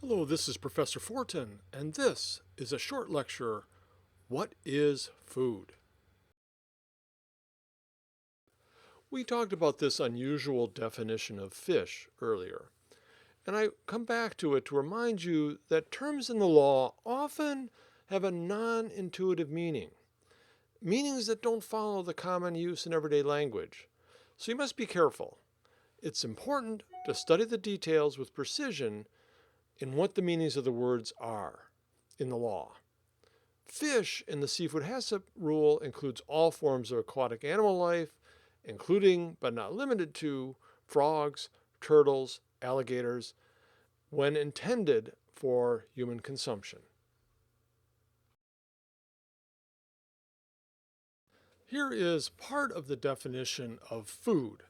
Hello, this is Professor Fortin, and this is a short lecture, What is Food? We talked about this unusual definition of fish earlier, and I come back to it to remind you that terms in the law often have a non-intuitive meaning, meanings that don't follow the common use in everyday language. So you must be careful. It's important to study the details with precision in what the meanings of the words are in the law. Fish in the seafood HACCP rule includes all forms of aquatic animal life, including but not limited to frogs, turtles, alligators, when intended for human consumption. Here is part of the definition of food.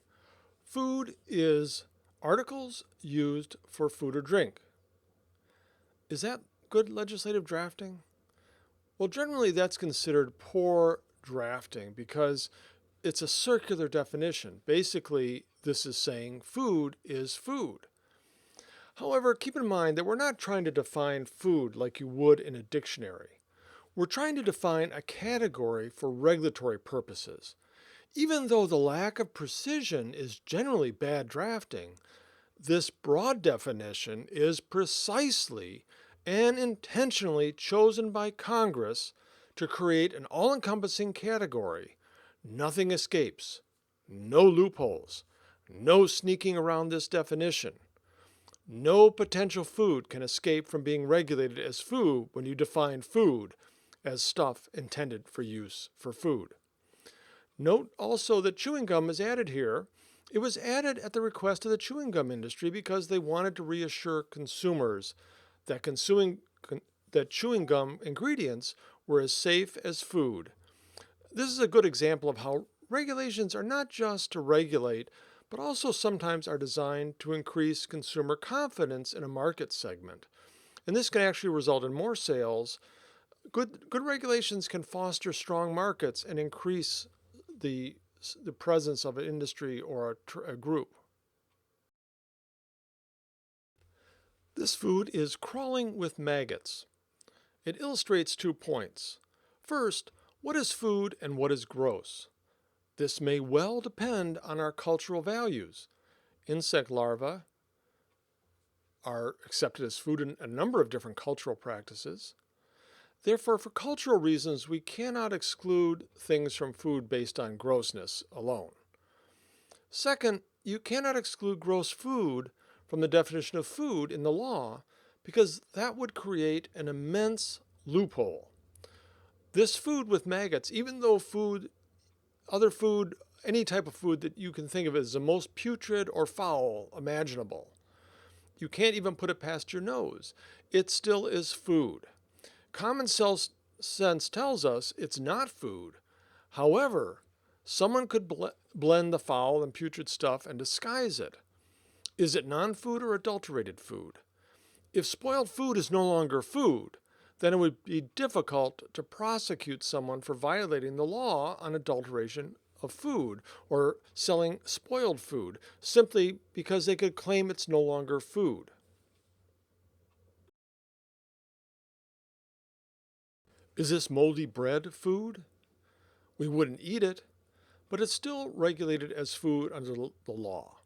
Food is articles used for food or drink. Is that good legislative drafting? Well, generally that's considered poor drafting because it's a circular definition. Basically, this is saying food is food. However, keep in mind that we're not trying to define food like you would in a dictionary. We're trying to define a category for regulatory purposes. Even though the lack of precision is generally bad drafting, this broad definition is precisely and intentionally chosen by Congress to create an all-encompassing category. Nothing escapes, no loopholes, no sneaking around this definition. No potential food can escape from being regulated as food when you define food as stuff intended for use for food. Note also that chewing gum is added here. It was added at the request of the chewing gum industry because they wanted to reassure consumers that chewing gum ingredients were as safe as food. This is a good example of how regulations are not just to regulate, but also sometimes are designed to increase consumer confidence in a market segment. And this can actually result in more sales. Good regulations can foster strong markets and increase the presence of an industry or a group. This food is crawling with maggots. It illustrates 2 points. First, what is food and what is gross? This may well depend on our cultural values. Insect larvae are accepted as food in a number of different cultural practices. Therefore, for cultural reasons, we cannot exclude things from food based on grossness alone. Second, you cannot exclude gross food from the definition of food in the law because that would create an immense loophole. This food with maggots, even though other food, any type of food that you can think of as the most putrid or foul imaginable, you can't even put it past your nose. It still is food. Common sense tells us it's not food. However, someone could blend the foul and putrid stuff and disguise it. Is it non-food or adulterated food? If spoiled food is no longer food, then it would be difficult to prosecute someone for violating the law on adulteration of food or selling spoiled food simply because they could claim it's no longer food. Is this moldy bread food? We wouldn't eat it, but it's still regulated as food under the law.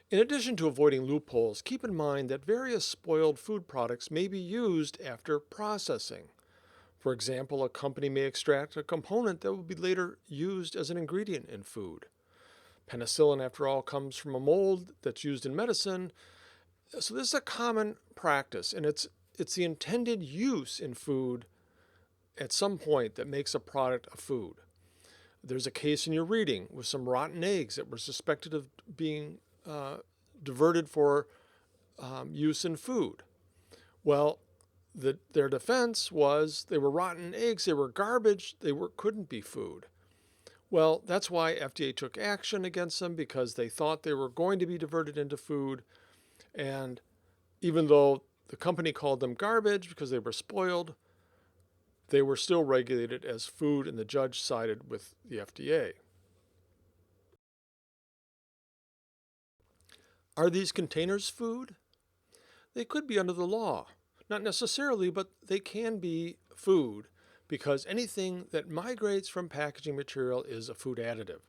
In addition to avoiding loopholes, keep in mind that various spoiled food products may be used after processing. For example, a company may extract a component that will be later used as an ingredient in food. Penicillin, after all, comes from a mold that's used in medicine. So this is a common practice, and it's the intended use in food at some point that makes a product a food. There's a case in your reading with some rotten eggs that were suspected of being diverted for use in food. Well, their defense was they were rotten eggs, they were garbage, couldn't be food. Well, that's why FDA took action against them because they thought they were going to be diverted into food. And even though the company called them garbage because they were spoiled, they were still regulated as food, and the judge sided with the FDA. Are these containers food? They could be under the law. Not necessarily, but they can be food because anything that migrates from packaging material is a food additive.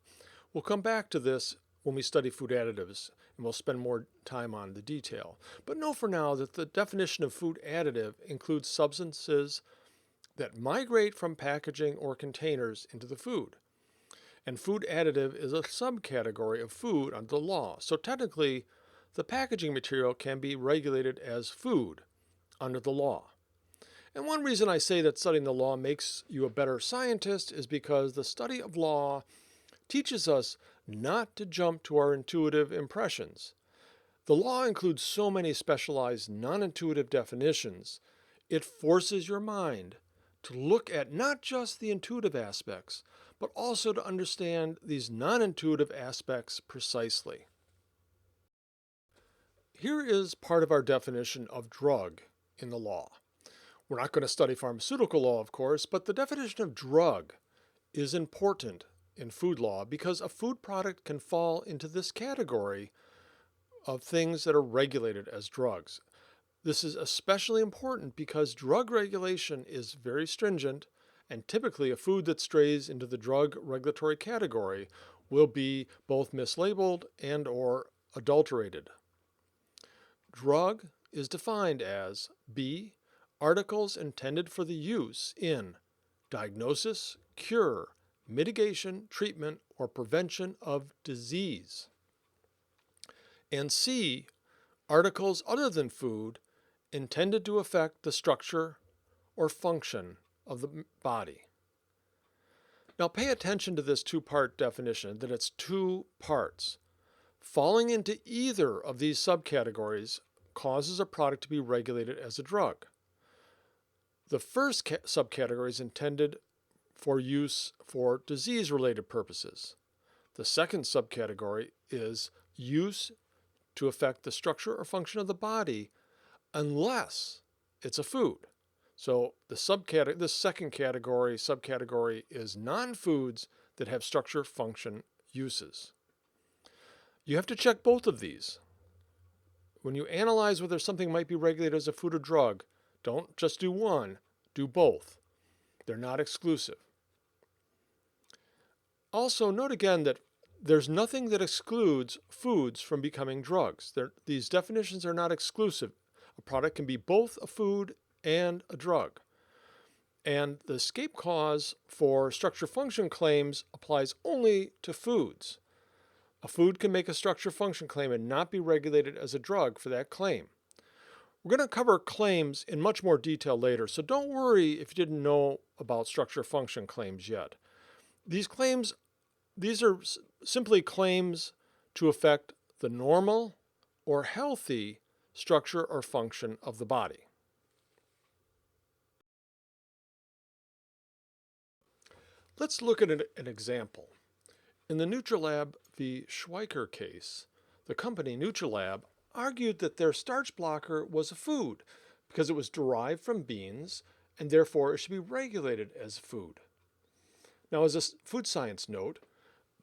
We'll come back to this when we study food additives, and we'll spend more time on the detail. But know for now that the definition of food additive includes substances that migrate from packaging or containers into the food. And food additive is a subcategory of food under the law. So technically, the packaging material can be regulated as food under the law. And one reason I say that studying the law makes you a better scientist is because the study of law teaches us not to jump to our intuitive impressions. The law includes so many specialized non-intuitive definitions, it forces your mind to look at not just the intuitive aspects, but also to understand these non-intuitive aspects precisely. Here is part of our definition of drug in the law. We're not going to study pharmaceutical law, of course, but the definition of drug is important in food law because a food product can fall into this category of things that are regulated as drugs. This is especially important because drug regulation is very stringent, and typically a food that strays into the drug regulatory category will be both mislabeled and or adulterated. Drug is defined as B. Articles intended for the use in diagnosis, cure, mitigation, treatment, or prevention of disease. And C. Articles other than food intended to affect the structure or function of the body. Now pay attention to this two-part definition, that it's two parts. Falling into either of these subcategories causes a product to be regulated as a drug. The first subcategory is intended for use for disease-related purposes. The second subcategory is use to affect the structure or function of the body unless it's a food. So this second subcategory is non-foods that have structure, function, uses. You have to check both of these. When you analyze whether something might be regulated as a food or drug, don't just do one, do both. They're not exclusive. Also, note again that there's nothing that excludes foods from becoming drugs. These definitions are not exclusive. A product can be both a food and a drug. And the escape clause for structure function claims applies only to foods. A food can make a structure function claim and not be regulated as a drug for that claim. We're going to cover claims in much more detail later, so don't worry if you didn't know about structure function claims yet. These are simply claims to affect the normal or healthy structure or function of the body. Let's look at an example. In the Nutrilab v. Schweiker case, the company Nutrilab argued that their starch blocker was a food because it was derived from beans and therefore it should be regulated as food. Now, as a food science note,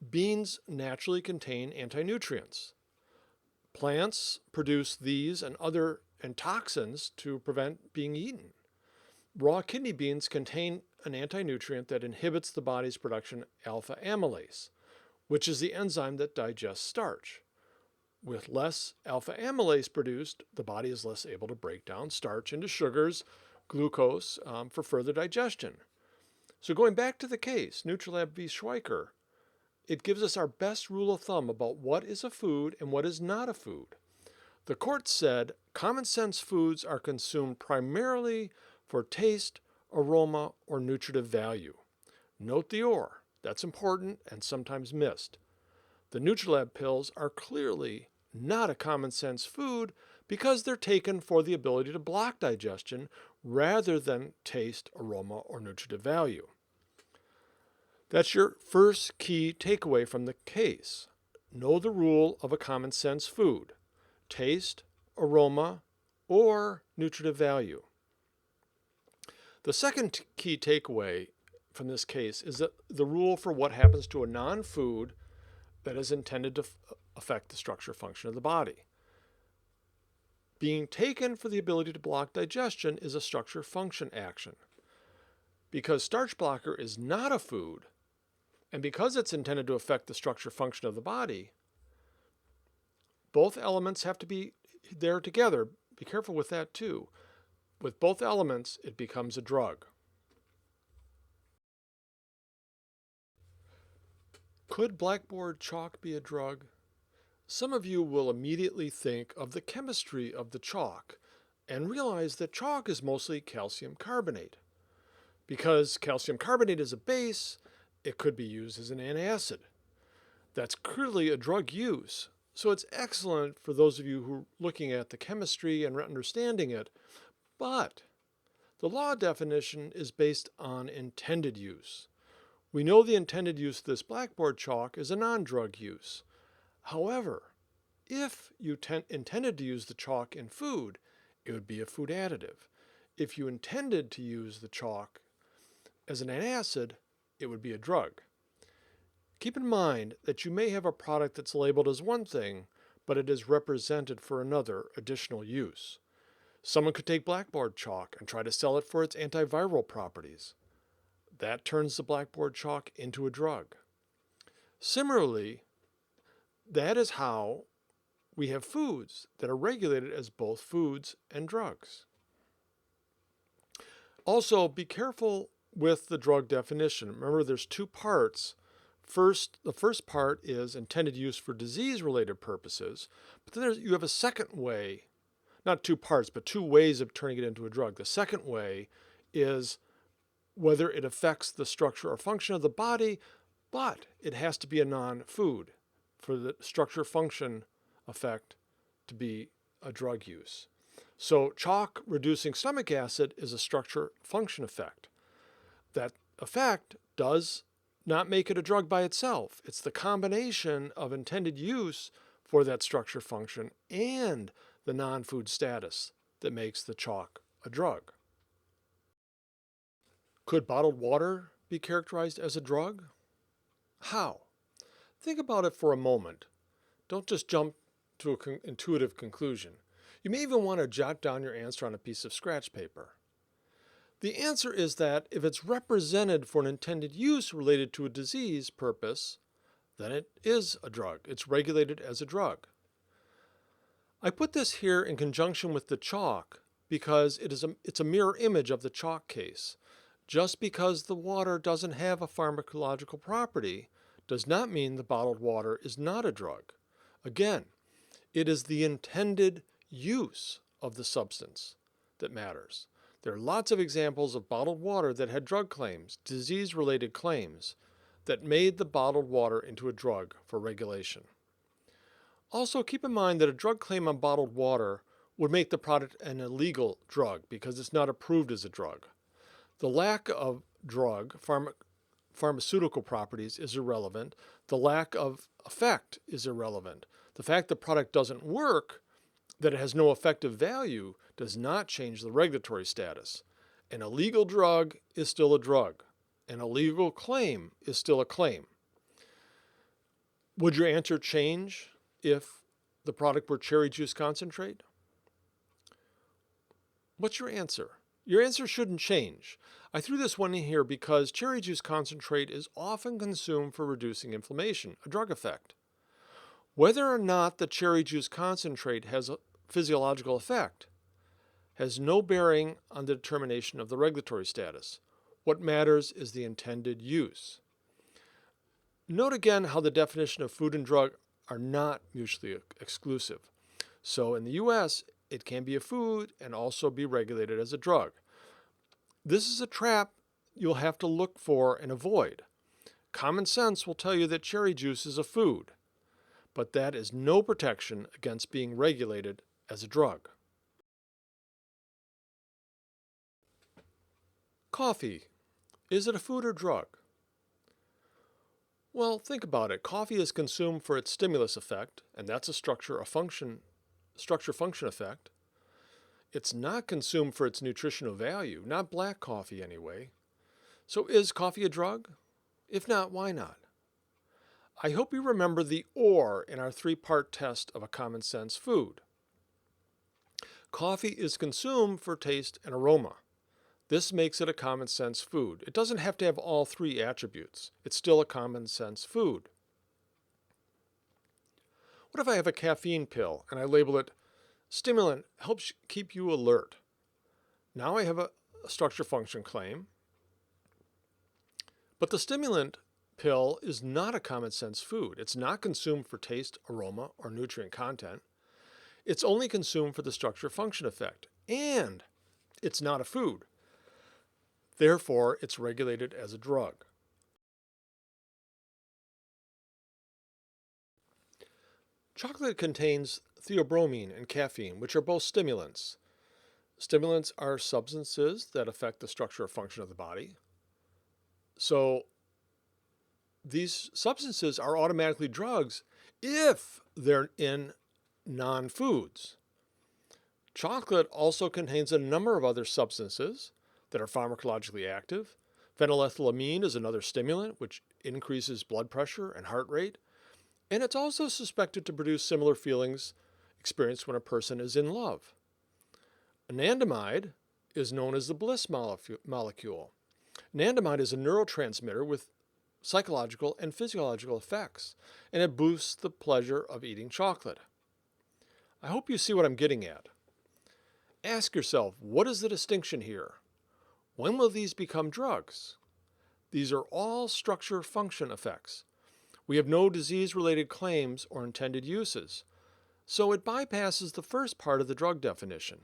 beans naturally contain anti-nutrients. Plants produce these and toxins to prevent being eaten. Raw kidney beans contain an anti-nutrient that inhibits the body's production of alpha amylase, which is the enzyme that digests starch. With less alpha amylase produced, the body is less able to break down starch into sugars, glucose, for further digestion. So going back to the case, Nutrilab v. Schweiker, it gives us our best rule of thumb about what is a food and what is not a food. The court said common sense foods are consumed primarily for taste, aroma, or nutritive value. Note the or. That's important and sometimes missed. The Nutrilab pills are clearly not a common sense food because they're taken for the ability to block digestion rather than taste, aroma, or nutritive value. That's your first key takeaway from the case. Know the rule of a common sense food: taste, aroma, or nutritive value. The second key takeaway from this case is that the rule for what happens to a non-food that is intended to affect the structure function of the body. being taken for the ability to block digestion is a structure-function action. Because starch blocker is not a food, and because it's intended to affect the structure function of the body, both elements have to be there together. Be careful with that too. With both elements, it becomes a drug. Could blackboard chalk be a drug? Some of you will immediately think of the chemistry of the chalk and realize that chalk is mostly calcium carbonate. Because calcium carbonate is a base, it could be used as an antacid. That's clearly a drug use, so it's excellent for those of you who are looking at the chemistry and understanding it, but the law definition is based on intended use. We know the intended use of this blackboard chalk is a non-drug use. However, if you intended to use the chalk in food, it would be a food additive. If you intended to use the chalk as an antacid, it would be a drug. Keep in mind that you may have a product that's labeled as one thing, but it is represented for another additional use. Someone could take blackboard chalk and try to sell it for its antiviral properties. That turns the blackboard chalk into a drug. Similarly, that is how we have foods that are regulated as both foods and drugs. Also, be careful with the drug definition. Remember, there's two parts. The first part is intended use for disease-related purposes, but then you have a second way, not two parts, but two ways of turning it into a drug. The second way is whether it affects the structure or function of the body, but it has to be a non-food for the structure-function effect to be a drug use. So chalk reducing stomach acid is a structure-function effect. That effect does not make it a drug by itself. It's the combination of intended use for that structure function and the non-food status that makes the chalk a drug. Could bottled water be characterized as a drug? How? Think about it for a moment. Don't just jump to an intuitive conclusion. You may even want to jot down your answer on a piece of scratch paper. The answer is that if it's represented for an intended use related to a disease purpose, then it is a drug. It's regulated as a drug. I put this here in conjunction with the chalk because it's a mirror image of the chalk case. Just because the water doesn't have a pharmacological property does not mean the bottled water is not a drug. Again, it is the intended use of the substance that matters. There are lots of examples of bottled water that had drug claims, disease-related claims, that made the bottled water into a drug for regulation. Also, keep in mind that a drug claim on bottled water would make the product an illegal drug because it's not approved as a drug. The lack of pharmaceutical properties is irrelevant. The lack of effect is irrelevant. The fact the product doesn't work, that it has no effective value, does not change the regulatory status. An illegal drug is still a drug. An illegal claim is still a claim. Would your answer change if the product were cherry juice concentrate? What's your answer? Your answer shouldn't change. I threw this one in here because cherry juice concentrate is often consumed for reducing inflammation, a drug effect. Whether or not the cherry juice concentrate has a physiological effect has no bearing on the determination of the regulatory status. What matters is the intended use. Note again how the definition of food and drug are not mutually exclusive. So in the US, it can be a food and also be regulated as a drug. This is a trap you'll have to look for and avoid. Common sense will tell you that cherry juice is a food, but that is no protection against being regulated as a drug. Coffee. Is it a food or drug? Well, think about it. Coffee is consumed for its stimulus effect, and that's a structure-function effect. It's not consumed for its nutritional value, not black coffee anyway. So is coffee a drug? If not, why not? I hope you remember the OR in our three-part test of a common sense food. Coffee is consumed for taste and aroma. This makes it a common sense food. It doesn't have to have all three attributes. It's still a common sense food. What if I have a caffeine pill and I label it stimulant helps keep you alert? Now I have a structure function claim, but the stimulant pill is not a common sense food. It's not consumed for taste, aroma, or nutrient content. It's only consumed for the structure function effect, and it's not a food. Therefore, it's regulated as a drug. Chocolate contains theobromine and caffeine, which are both stimulants. Stimulants are substances that affect the structure or function of the body. So these substances are automatically drugs if they're in non-foods. Chocolate also contains a number of other substances that are pharmacologically active. Phenylethylamine is another stimulant which increases blood pressure and heart rate, and it's also suspected to produce similar feelings experienced when a person is in love. Anandamide is known as the bliss molecule. Anandamide is a neurotransmitter with psychological and physiological effects, and it boosts the pleasure of eating chocolate. I hope you see what I'm getting at. Ask yourself, what is the distinction here? When will these become drugs? These are all structure-function effects. We have no disease-related claims or intended uses, so it bypasses the first part of the drug definition.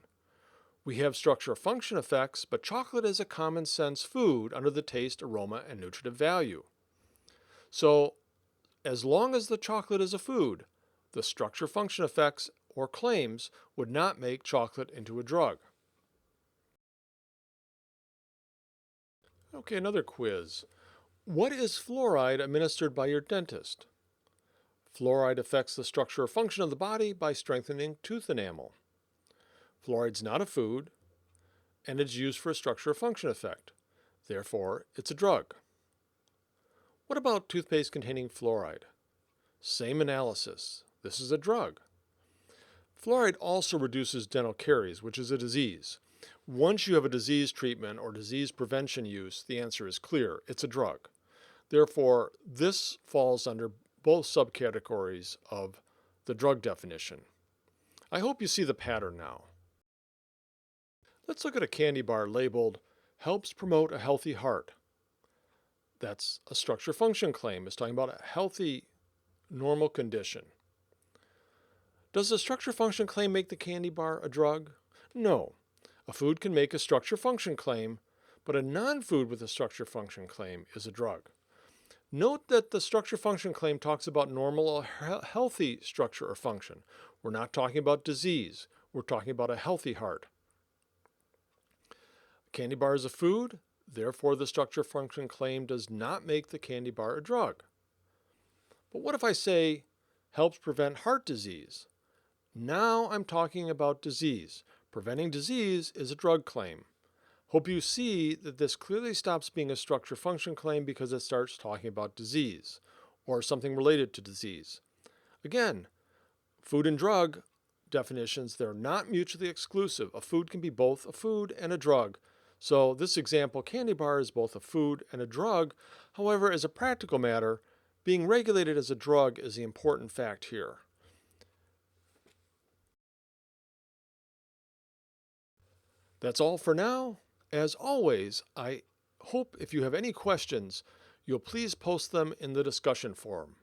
We have structure-function effects, but chocolate is a common-sense food under the taste, aroma, and nutritive value. So, as long as the chocolate is a food, the structure-function effects or claims would not make chocolate into a drug. Okay, another quiz. What is fluoride administered by your dentist? Fluoride affects the structure or function of the body by strengthening tooth enamel. Fluoride's not a food, and it's used for a structure or function effect. Therefore, it's a drug. What about toothpaste containing fluoride? Same analysis. This is a drug. Fluoride also reduces dental caries, which is a disease. Once you have a disease treatment or disease prevention use, the answer is clear. It's a drug. Therefore, this falls under both subcategories of the drug definition. I hope you see the pattern now. Let's look at a candy bar labeled, helps promote a healthy heart. That's a structure function claim. It's talking about a healthy, normal condition. Does the structure function claim make the candy bar a drug? No. A food can make a structure function claim, but a non-food with a structure function claim is a drug. Note that the structure function claim talks about normal or healthy structure or function. We're not talking about disease. We're talking about a healthy heart. Candy bar is a food, therefore the structure function claim does not make the candy bar a drug. But what if I say helps prevent heart disease? Now I'm talking about disease. Preventing disease is a drug claim. Hope you see that this clearly stops being a structure function claim because it starts talking about disease or something related to disease. Again, food and drug definitions, they're not mutually exclusive. A food can be both a food and a drug. So this example, candy bar is both a food and a drug. However, as a practical matter, being regulated as a drug is the important fact here. That's all for now. As always, I hope if you have any questions, you'll please post them in the discussion forum.